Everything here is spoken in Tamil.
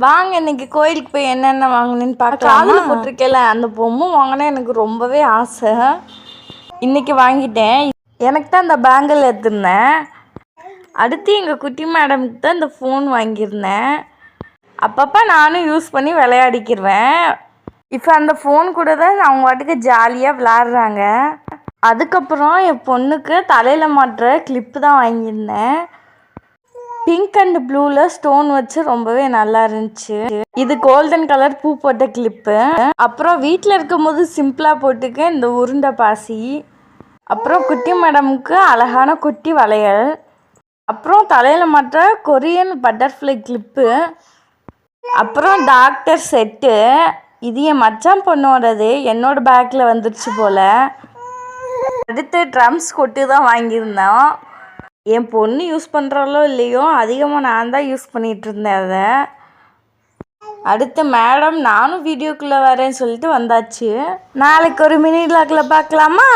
வாங்க இன்னைக்கு கோயிலுக்கு போய் என்னென்ன வாங்கினேன்னு பார்க்கலாம். காலில் போட்டிருக்கேல அந்த பொம்மை வாங்கினேன், எனக்கு ரொம்பவே ஆசை. இன்றைக்கி வாங்கிட்டேன். எனக்கு தான் அந்த பேங்கிள் எடுத்திருந்தேன். அடுத்து எங்கள் குட்டி மேடமுக்கு தான் இந்த ஃபோன் வாங்கியிருந்தேன். அப்பப்போ நானும் யூஸ் பண்ணி விளையாடிக்கிடுவேன். இப்போ அந்த ஃபோன் கூட தான் அவங்க வாட்டுக்கு ஜாலியாக விளாட்றாங்க. அதுக்கப்புறம் என் பொண்ணுக்கு தலையில் மாட்டுற கிளிப்பு தான் வாங்கியிருந்தேன். பிங்க் அண்ட் ப்ளூவில் ஸ்டோன் வச்சு ரொம்பவே நல்லா இருந்துச்சு. இது கோல்டன் கலர் பூ போட்ட கிளிப்பு. அப்புறம் வீட்டில் இருக்கும் போது சிம்பிளாக போட்டுக்க இந்த உருண்டை பாசி. அப்புறம் குட்டி மேடமுக்கு அழகான குட்டி வளையல். அப்புறம் தலையில் மாட்டுற கொரியன் பட்டர்ஃப்ளை கிளிப்பு. அப்புறம் டாக்டர் செட்டு. இது என் மச்சான் பொண்ணோடது, என்னோட பேக்கில் வந்துடுச்சு போல். அடுத்து ட்ரம்ஸ் கொட்டு தான் வாங்கியிருந்தோம். என் பொண்ணு யூஸ் பண்ணுறாலோ இல்லையோ, அதிகமாக நான் தான் யூஸ் பண்ணிகிட்டு இருந்தேன் அதை. அடுத்து மேடம் நானும் வீடியோக்குள்ளே வரேன்னு சொல்லிட்டு வந்தாச்சு. நாளைக்கு ஒரு மினி விலாகில் பார்க்கலாமா?